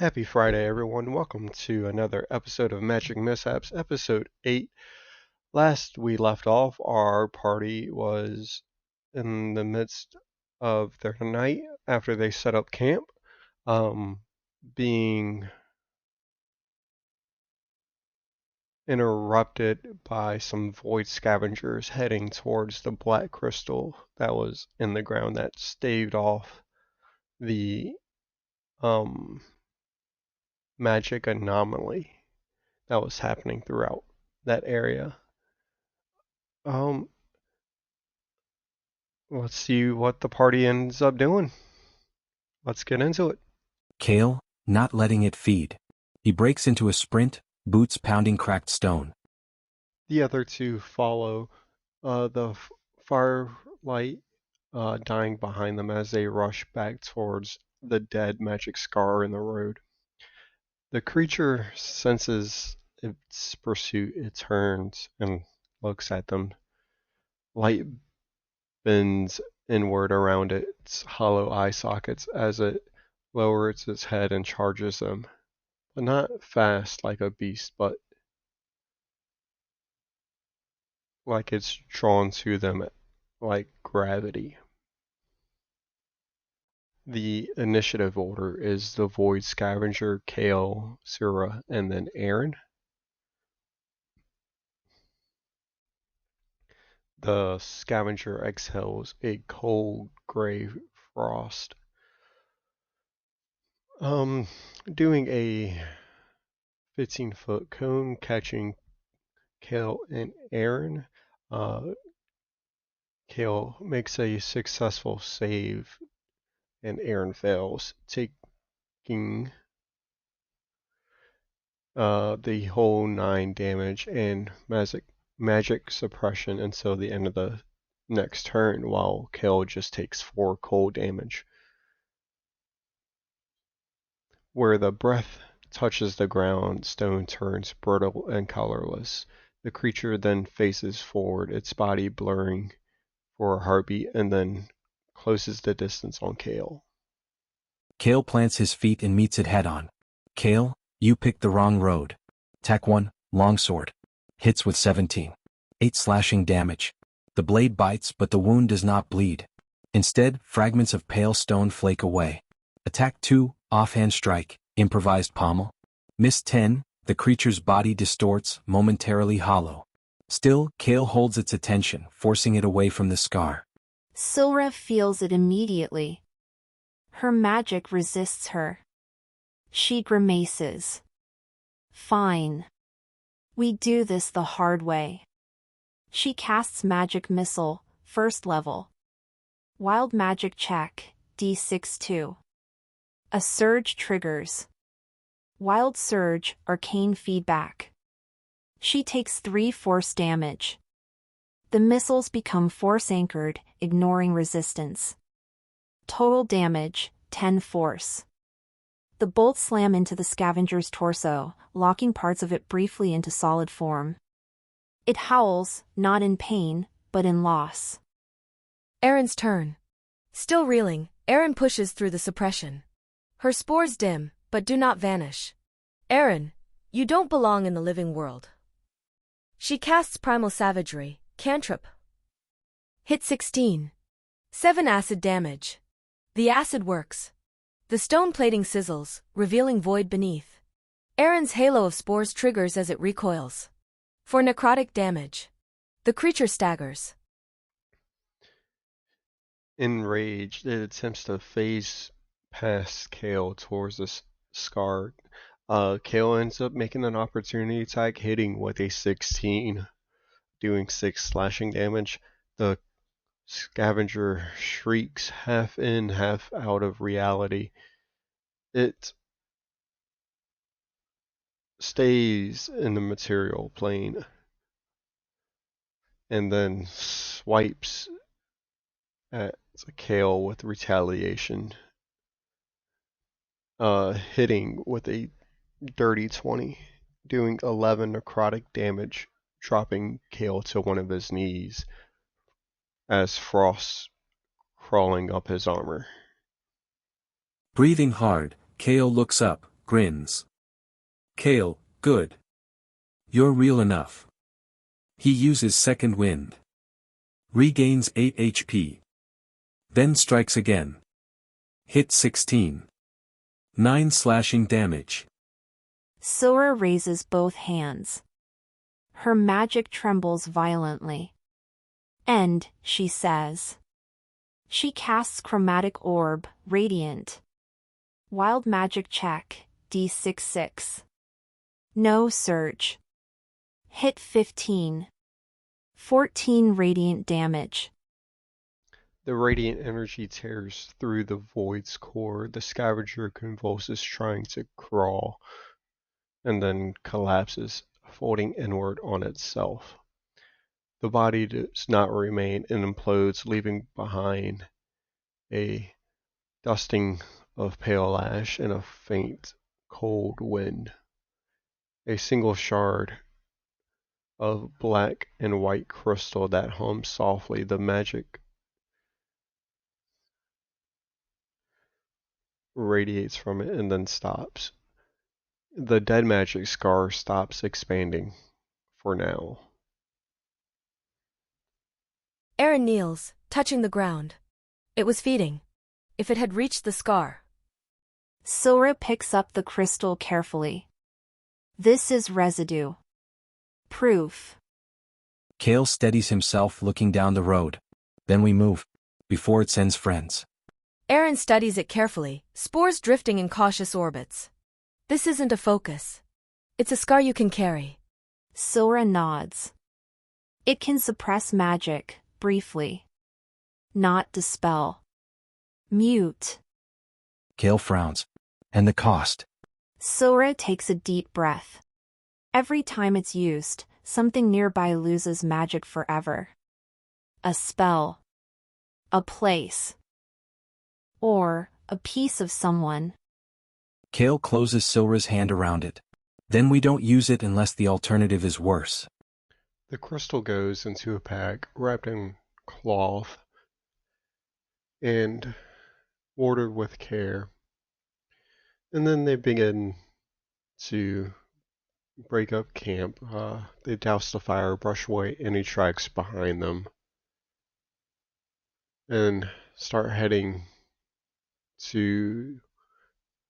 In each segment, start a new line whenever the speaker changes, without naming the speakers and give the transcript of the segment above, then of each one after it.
Happy Friday, everyone. Welcome to another episode of Magic Mishaps, episode 8. Last we left off, our party was in the midst of their night after they set up camp, being interrupted by some void scavengers heading towards the black crystal that was in the ground that staved off the magic anomaly that was happening throughout that area. Um, let's see what the party ends up doing. Let's get into it.
Kale, not letting it feed. He breaks into a sprint, boots pounding cracked stone.
The other two follow, the firelight dying behind them as they rush back towards the dead magic scar in the road. The creature senses its pursuit. It turns and looks at them. Light bends inward around its hollow eye sockets as it lowers its head and charges them. But not fast like a beast, but like it's drawn to them like gravity. The initiative order is the Void Scavenger, Kale, Sura, and then Aaron. The Scavenger exhales a cold gray frost. Doing a 15-foot cone catching Kale and Aaron. Kale makes a successful save and Aaron fails, taking the whole 9 damage and magic suppression until the end of the next turn, while Kale just takes 4 cold damage. Where the breath touches the ground, stone turns brittle and colorless. The creature then faces forward, its body blurring for a heartbeat, and then closes the distance on Kale.
Kale plants his feet and meets it head-on. Kale, you picked the wrong road. Attack 1, longsword. Hits with 17. 8 slashing damage. The blade bites, but the wound does not bleed. Instead, fragments of pale stone flake away. Attack 2, offhand strike, improvised pommel. Miss 10, the creature's body distorts, momentarily hollow. Still, Kale holds its attention, forcing it away from the scar.
Sylra feels it immediately. Her magic resists her. She grimaces. Fine. We do this the hard way. She casts Magic Missile, first level. Wild Magic check, D6-2. A surge triggers. Wild Surge, Arcane Feedback. She takes 3 force damage. The missiles become force-anchored, ignoring resistance. Total damage, 10 force. The bolts slam into the scavenger's torso, locking parts of it briefly into solid form. It howls, not in pain, but in loss.
Aaron's turn. Still reeling, Aaron pushes through the suppression. Her spores dim, but do not vanish. Aaron, you don't belong in the living world. She casts Primal Savagery, cantrip. Hit 16. 7 acid damage. The acid works. The stone plating sizzles, revealing void beneath. Aaron's halo of spores triggers as it recoils. For necrotic damage. The creature staggers.
Enraged, it attempts to phase past Kale towards the scar. Kale ends up making an opportunity attack, hitting with a 16, doing 6 slashing damage. The scavenger shrieks, half in, half out of reality. It stays in the material plane and then swipes at Kale with retaliation, hitting with a dirty 20, doing 11 necrotic damage, dropping Kale to one of his knees as frost crawling up his armor.
Breathing hard, Kale looks up, grins. Kale, good. You're real enough. He uses second wind. Regains 8 HP. Then strikes again. Hit 16. 9 slashing damage.
Sora raises both hands. Her magic trembles violently. End, she says. She casts Chromatic Orb, Radiant. Wild Magic check, D66. No surge. Hit 15. 14 radiant damage.
The radiant energy tears through the void's core. The scavenger convulses, trying to crawl, and then collapses, folding inward on itself. The body does not remain and implodes, leaving behind a dusting of pale ash and a faint, cold wind. A single shard of black and white crystal that hums softly. The magic radiates from it and then stops. The dead magic scar stops expanding for now.
Eren kneels, touching the ground. It was feeding. If it had reached the scar.
Sora picks up the crystal carefully. This is residue. Proof.
Kale steadies himself looking down the road. Then we move. Before it sends friends.
Eren studies it carefully, spores drifting in cautious orbits. This isn't a focus. It's a scar you can carry.
Sora nods. It can suppress magic, briefly. Not dispel. Mute.
Kale frowns. And the cost.
Sora takes a deep breath. Every time it's used, something nearby loses magic forever. A spell. A place. Or a piece of someone.
Kale closes Sora's hand around it. Then we don't use it unless the alternative is worse.
The crystal goes into a pack wrapped in cloth and ordered with care. And then they begin to break up camp. They douse the fire, brush away any tracks behind them, and start heading to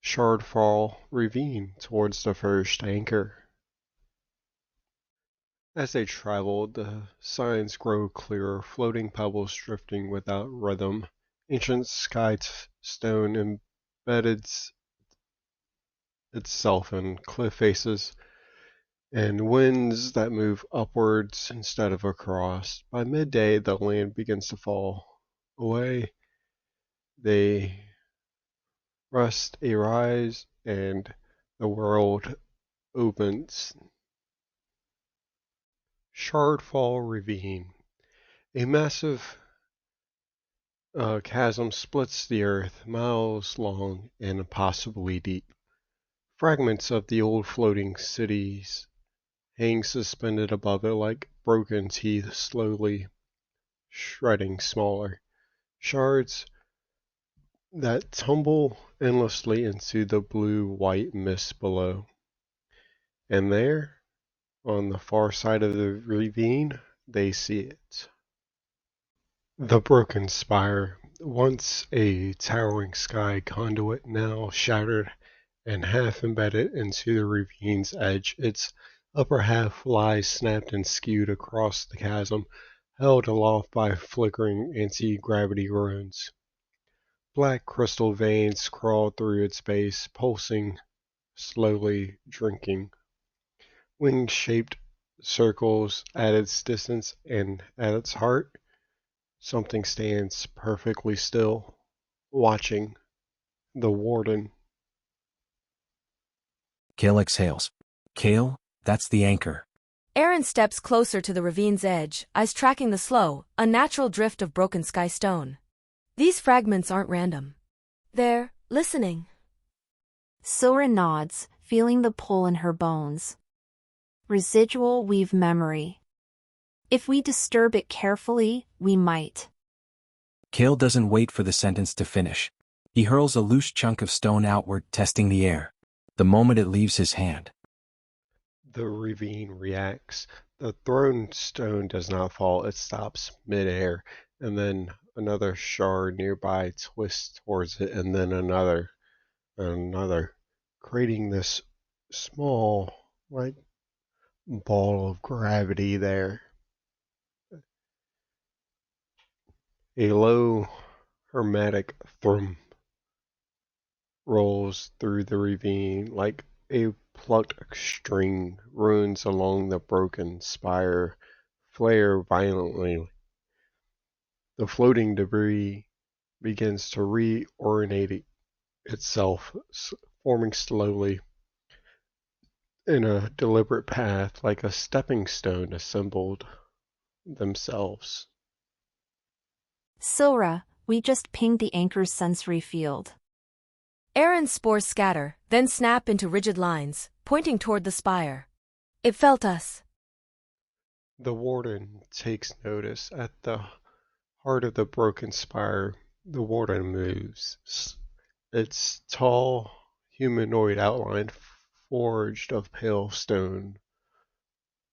Shardfall ravine towards the first anchor. As they travel, the signs grow clearer, floating pebbles drifting without rhythm, ancient sky stone embedded itself in cliff faces, and winds that move upwards instead of across. By midday, the land begins to fall away. They rust arise, and the world opens. Shardfall Ravine. A massive chasm splits the earth, miles long and impossibly deep. Fragments of the old floating cities hang suspended above it like broken teeth, slowly shredding smaller shards that tumble endlessly into the blue-white mist below. And there, on the far side of the ravine, they see it. The broken spire, once a towering sky conduit, now shattered and half embedded into the ravine's edge. Its upper half lies snapped and skewed across the chasm, held aloft by flickering anti-gravity runes. Black crystal veins crawl through its base, pulsing, slowly drinking. Wing-shaped circles at its distance, and at its heart, something stands perfectly still, watching. The Warden.
Kale exhales. Kale, that's the anchor.
Eren steps closer to the ravine's edge, eyes tracking the slow, unnatural drift of broken sky stone. These fragments aren't random. They're listening.
Sora nods, feeling the pull in her bones. Residual weave memory. If we disturb it carefully, we might.
Kale doesn't wait for the sentence to finish. He hurls a loose chunk of stone outward, testing the air. the moment it leaves his hand.
The ravine reacts. The thrown stone does not fall, it stops midair, and then another shard nearby twists towards it, and then another, and another, creating this small, like, ball of gravity there. A low, hermetic thrum rolls through the ravine like a plucked string. Runes along the broken spire flare violently. The floating debris begins to reorient itself, forming slowly in a deliberate path like a stepping stone assembled themselves.
Silra, we just pinged the anchor's sensory field.
Erin's spores scatter, then snap into rigid lines, pointing toward the spire. It felt us.
The Warden takes notice. At the heart of the broken spire, the Warden moves. Its tall, humanoid outline forged of pale stone,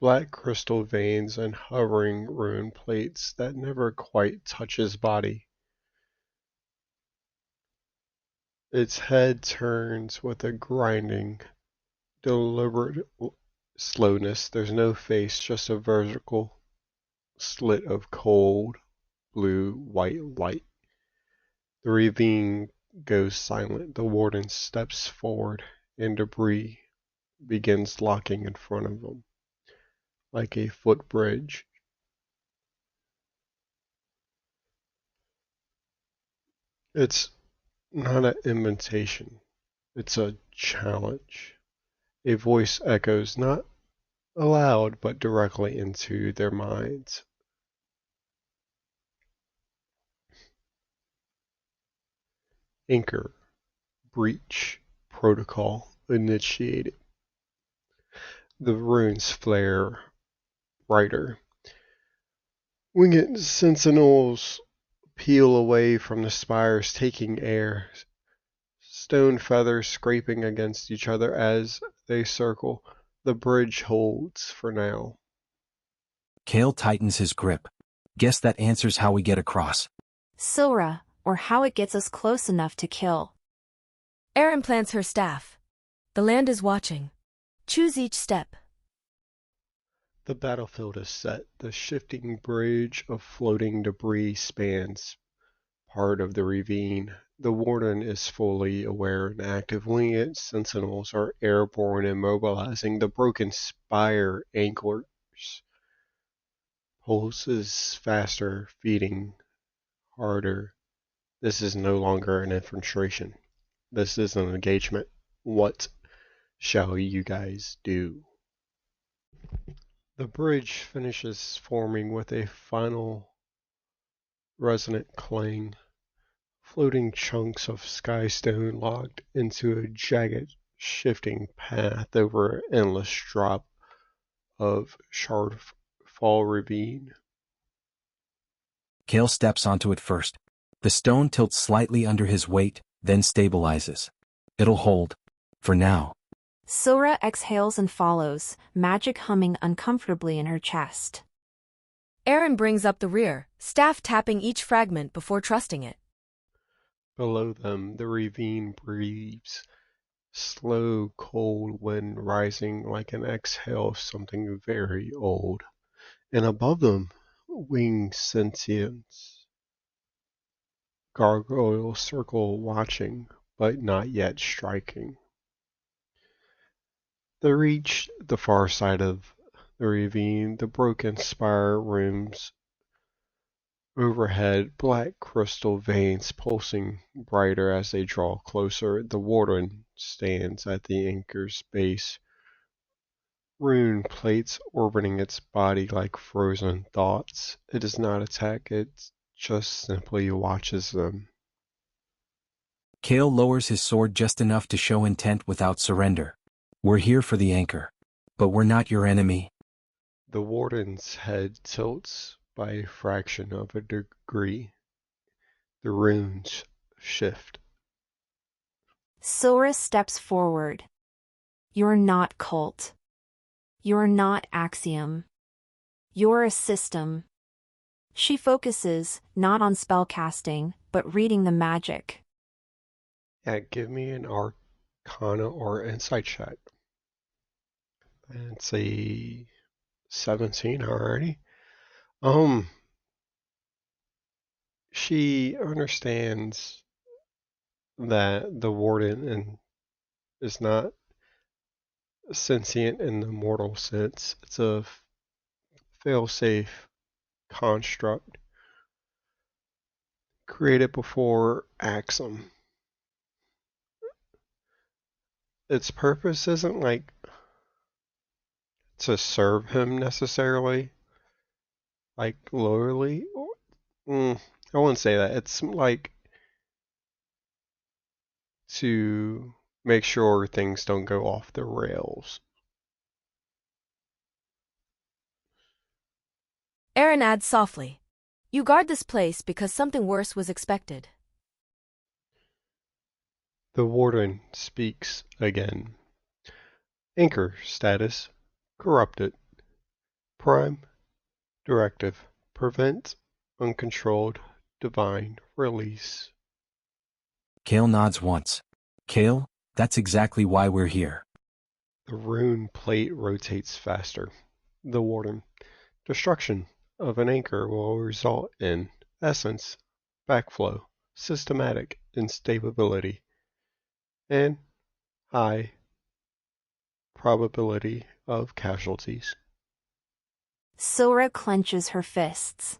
black crystal veins and hovering rune plates that never quite touch his body. Its head turns with a grinding, deliberate slowness. There's no face, just a vertical slit of cold, blue-white light. The ravine goes silent. The Warden steps forward, and debris begins locking in front of him, like a footbridge. It's not an invitation, it's a challenge. A voice echoes not aloud but directly into their minds. Anchor, breach, protocol initiated. The runes flare brighter. Winged sentinels peel away from the spires, taking air, stone feathers scraping against each other as they circle. The bridge holds for now.
Kale tightens his grip. Guess that answers how we get across.
Silra, or how it gets us close enough to kill.
Erin plants her staff. The land is watching. Choose each step.
The battlefield is set. The shifting bridge of floating debris spans part of the ravine. The Warden is fully aware and active. Winged sentinels are airborne and mobilizing. The broken spire anchors. Pulses faster, feeding harder. This is no longer an infiltration. This is an engagement. What shall you guys do? The bridge finishes forming with a final resonant clang. Floating chunks of skystone locked into a jagged, shifting path over an endless drop of shardfall ravine.
Kale steps onto it first. The stone tilts slightly under his weight, then stabilizes. It'll hold. For now.
Silra exhales and follows, magic humming uncomfortably in her chest.
Erin brings up the rear, staff tapping each fragment before trusting it.
Below them, the ravine breathes. Slow, cold wind rising like an exhale of something very old. And above them, winged sentients. Gargoyles circle watching, but not yet striking. They reach the far side of the ravine. The broken spire rims overhead, black crystal veins pulsing brighter as they draw closer. The Warden stands at the anchor's base, rune plates orbiting its body like frozen thoughts. It does not attack, it just simply watches them.
Kale lowers his sword just enough to show intent without surrender. We're here for the anchor. But we're not your enemy.
The Warden's head tilts by a fraction of a degree. The runes shift.
Silra steps forward. You're not cult. You're not axiom. You're a system. She focuses, not on spellcasting, but reading the magic.
Yeah, give me an Arcana or Insight check. And say 17 already. She understands that the Warden is not sentient in the mortal sense. It's a fail-safe construct created before Axum. Its purpose isn't like to serve him necessarily, like loyally. I wouldn't say that. It's like to make sure things don't go off the rails.
Aaron adds softly. You guard this place because something worse was expected.
The Warden speaks again. Anchor status corrupted. Prime directive prevent uncontrolled divine release.
Kale nods once. Kale, that's exactly why we're here.
The rune plate rotates faster. The Warden. Destruction of an anchor will result in essence, backflow, systematic instability, and high probability of casualties.
Sora clenches her fists.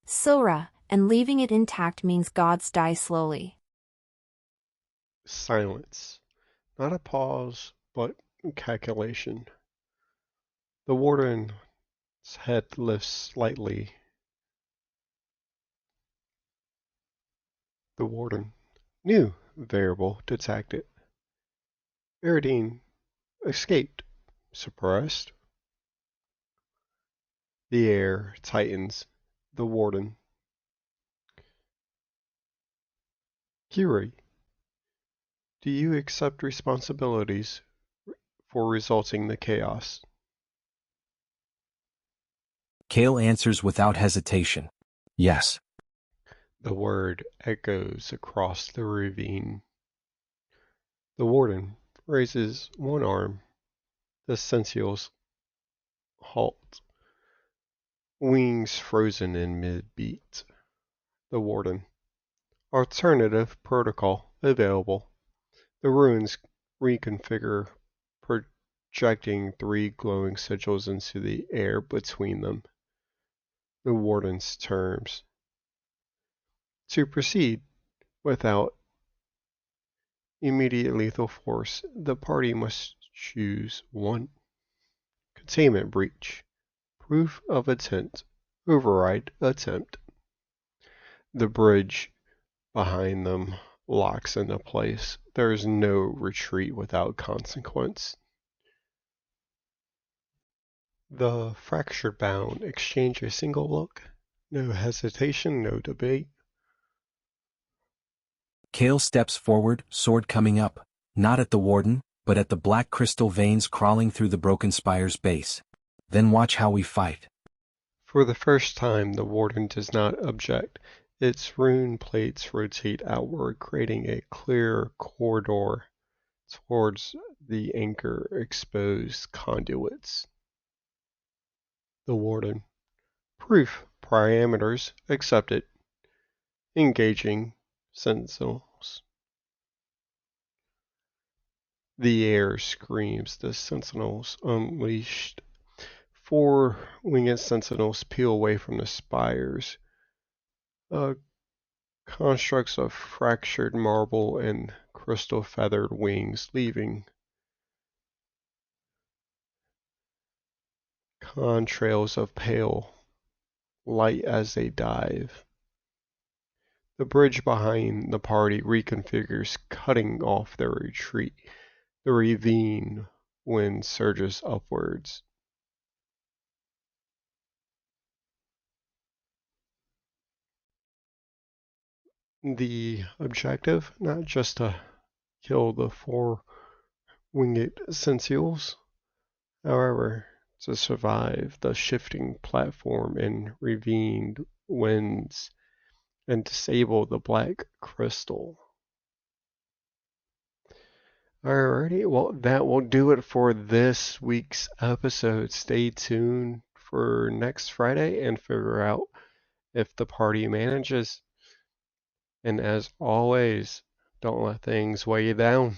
Sora, and leaving it intact means gods die slowly.
Silence. Not a pause, but calculation. The Warden's head lifts slightly. The Warden. New variable detected. Eridine escaped. Suppressed. The air tightens. The Warden. Kiri, do you accept responsibilities for resulting the chaos?
Kale answers without hesitation. Yes.
The word echoes across the ravine. The Warden raises one arm. The sententials halt. Wings frozen in mid-beat. The Warden. Alternative protocol available. The runes reconfigure, projecting 3 glowing sigils into the air between them. The Warden's terms. To proceed without immediate lethal force, the party must choose 1. Containment breach. Proof of attempt. Override attempt. The bridge behind them locks into place. There is no retreat without consequence. The fractured bound exchange a single look. No hesitation, no debate.
Kale steps forward, sword coming up, not at the Warden, but at the black crystal veins crawling through the broken spire's base. Then watch how we fight.
For the first time, the Warden does not object. Its rune plates rotate outward, creating a clear corridor towards the anchor exposed conduits. The Warden. Proof parameters accepted. Engaging sentinels. The air screams. The sentinels unleashed. 4 winged sentinels peel away from the spires. Constructs of fractured marble and crystal feathered wings, leaving contrails of pale light as they dive. The bridge behind the party reconfigures, cutting off their retreat. The ravine wind surges upwards. The objective, not just to kill the 4 winged sententials. However, to survive the shifting platform and ravine winds and disable the black crystal. Alrighty, well, that will do it for this week's episode. Stay tuned for next Friday and figure out if the party manages. And as always, don't let things weigh you down.